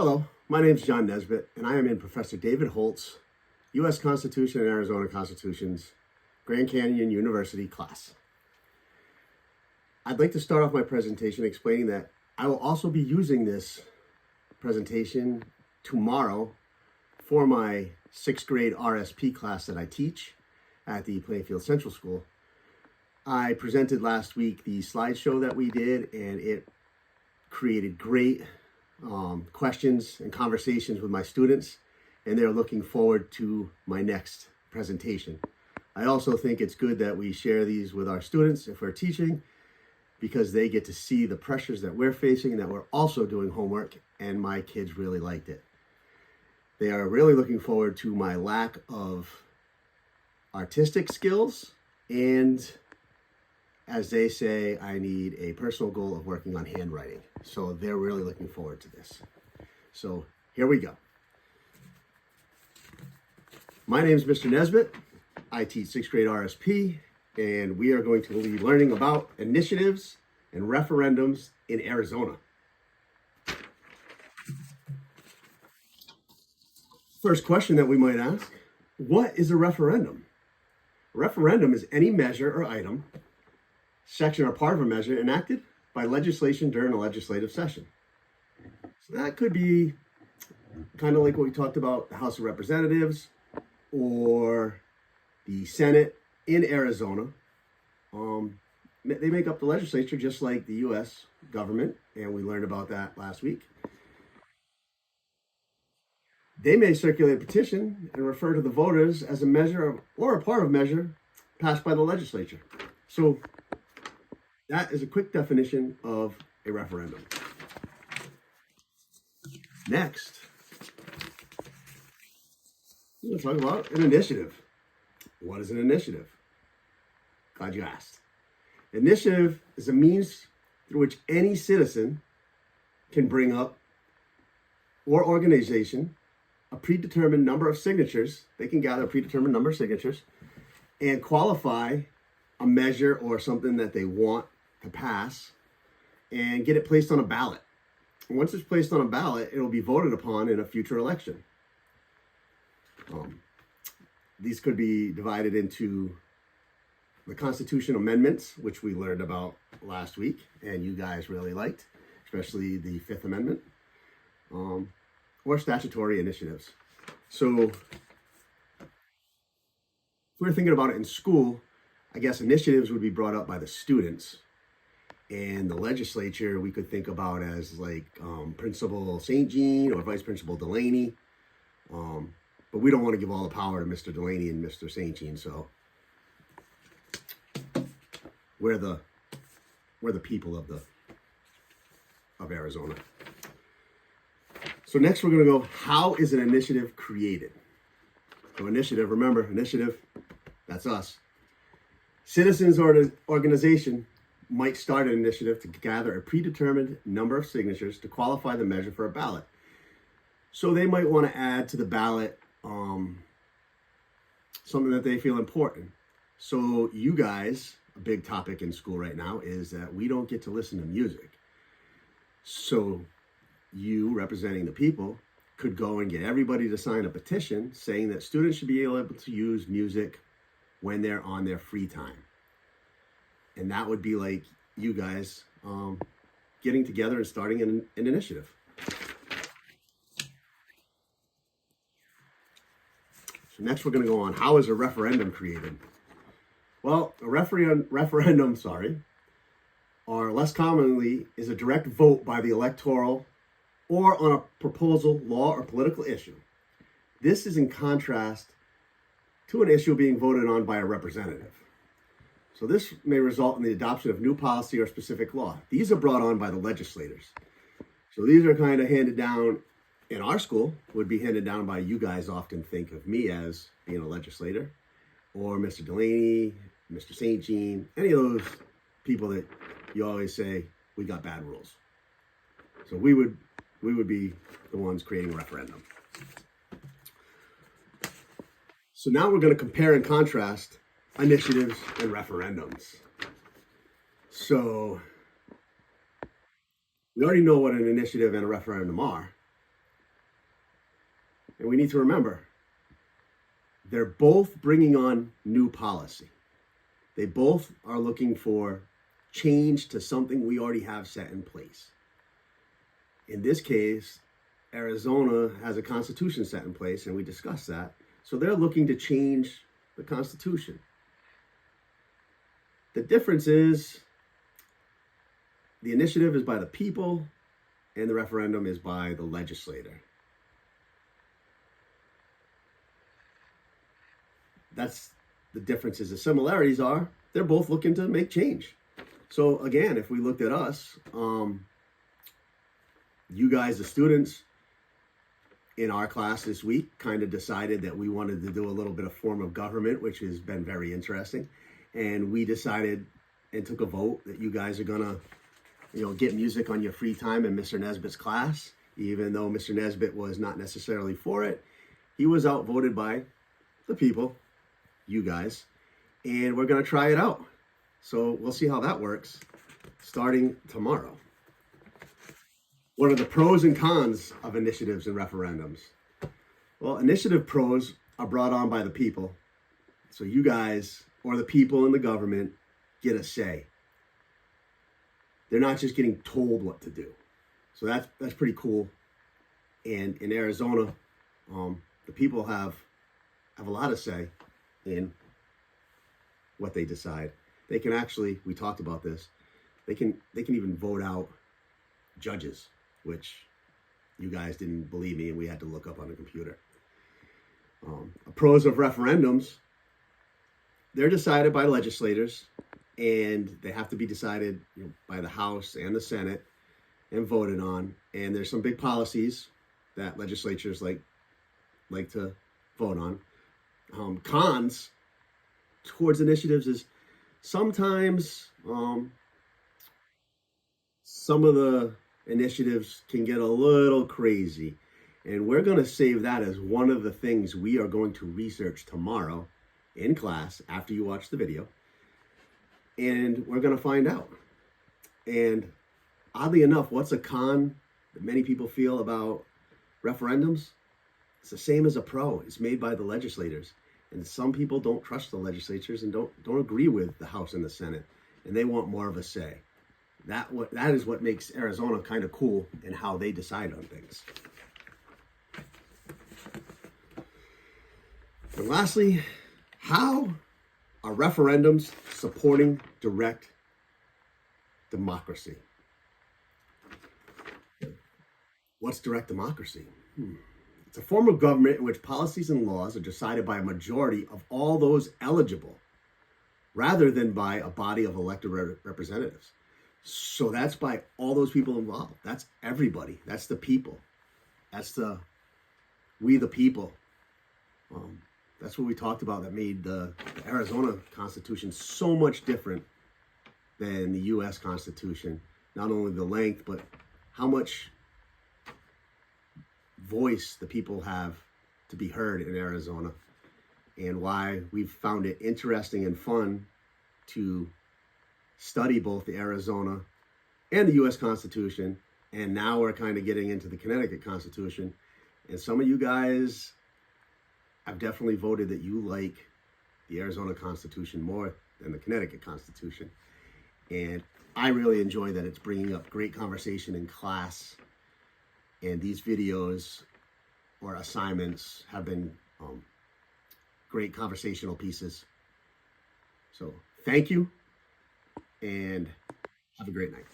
Hello, my name is John Nesbitt, and I am in Professor David Holt's U.S. Constitution and Arizona Constitutions Grand Canyon University class. I'd like to start off my presentation explaining that I will also be using this presentation tomorrow for my 6th grade RSP class that I teach at the Plainfield Central School. I presented last week the slideshow that we did, and it created great questions and conversations with my students, and they're looking forward to my next presentation. I also think it's good that we share these with our students if we're teaching, because they get to see the pressures that we're facing and that we're also doing homework, and my kids really liked it. They are really looking forward to my lack of artistic skills, and as they say, I need a personal goal of working on handwriting. So they're really looking forward to this. So here we go. My name is Mr. Nesbitt. I teach 6th grade RSP, and we are going to be learning about initiatives and referendums in Arizona. First question that we might ask, what is a referendum? A referendum is any measure or item, section or part of a measure enacted by legislation during a legislative session. So that could be kind of like what we talked about, the House of Representatives or the Senate in Arizona. They make up the legislature just like the U.S. government, and we learned about that last week. They may circulate a petition and refer to the voters as a measure or a part of a measure passed by the legislature. So that is a quick definition of a referendum. Next, we're going to talk about an initiative. What is an initiative? Glad you asked. Initiative is a means through which any citizen can bring up or organization a predetermined number of signatures. They can gather a predetermined number of signatures and qualify a measure or something that they want to pass and get it placed on a ballot. And once it's placed on a ballot, it will be voted upon in a future election. These could be divided into the Constitution amendments, which we learned about last week, and you guys really liked, especially the Fifth Amendment, or statutory initiatives. So if we're thinking about it in school, I guess initiatives would be brought up by the students, and the legislature we could think about as like Principal St. Jean or Vice Principal Delaney. But we don't want to give all the power to Mr. Delaney and Mr. St. Jean, so we're the people of Arizona. So next we're going to go, how is an initiative created? So initiative, remember, initiative, that's us. Citizens or an organization might start an initiative to gather a predetermined number of signatures to qualify the measure for a ballot. So they might want to add to the ballot something that they feel important. So you guys, a big topic in school right now is that we don't get to listen to music. So you, representing the people, could go and get everybody to sign a petition saying that students should be able to use music when they're on their free time. And that would be like you guys getting together and starting an initiative. So next we're going to go on, how is a referendum created? Well, a referendum, or less commonly, is a direct vote by the electoral or on a proposal, law, or political issue. This is in contrast to an issue being voted on by a representative. So this may result in the adoption of new policy or specific law. These are brought on by the legislators. So these are kind of handed down in our school, would be handed down by, you guys often think of me as being a legislator, or Mr. Delaney, Mr. St. Jean, any of those people that you always say, we got bad rules. So we would be the ones creating a referendum. So now we're going to compare and contrast initiatives and referendums. So we already know what an initiative and a referendum are. And we need to remember, they're both bringing on new policy. They both are looking for change to something we already have set in place. In this case, Arizona has a constitution set in place, and we discussed that. So they're looking to change the Constitution. The difference is the initiative is by the people and the referendum is by the legislator. That's the differences. The similarities are they're both looking to make change. So again, if we looked at us, you guys, the students in our class this week, kind of decided that we wanted to do a little bit of form of government, which has been very interesting. And we decided and took a vote that you guys are gonna, get music on your free time in Mr. Nesbitt's class. Even though Mr. Nesbitt was not necessarily for it, he was outvoted by the people, you guys, and we're gonna try it out. So we'll see how that works starting tomorrow. What are the pros and cons of initiatives and referendums? Well, initiative pros are brought on by the people. So you guys, or the people in the government, get a say. They're not just getting told what to do. So that's pretty cool. And in Arizona, the people have a lot of say in what they decide. They can actually, we talked about this, they can even vote out judges, which you guys didn't believe me and we had to look up on the computer. Pros of referendums, they're decided by legislators and they have to be decided by the House and the Senate and voted on. And there's some big policies that legislatures like to vote on. Cons towards initiatives is sometimes some of the initiatives can get a little crazy. And we're going to save that as one of the things we are going to research tomorrow in class after you watch the video. And we're going to find out. And oddly enough, what's a con that many people feel about referendums? It's the same as a pro. It's made by the legislators. And some people don't trust the legislatures and don't agree with the House and the Senate. And they want more of a say. That is what makes Arizona kind of cool in how they decide on things. And lastly, how are referendums supporting direct democracy? What's direct democracy? It's a form of government in which policies and laws are decided by a majority of all those eligible, rather than by a body of elected representatives. So that's by all those people involved. That's everybody. That's the people. That's we the people. That's what we talked about that made the Arizona Constitution so much different than the U.S. Constitution. Not only the length, but how much voice the people have to be heard in Arizona, and why we've found it interesting and fun to study both the Arizona and the U.S. Constitution. And now we're kind of getting into the Connecticut Constitution. And some of you guys have definitely voted that you like the Arizona Constitution more than the Connecticut Constitution. And I really enjoy that it's bringing up great conversation in class. And these videos or assignments have been great conversational pieces. So thank you and have a great night.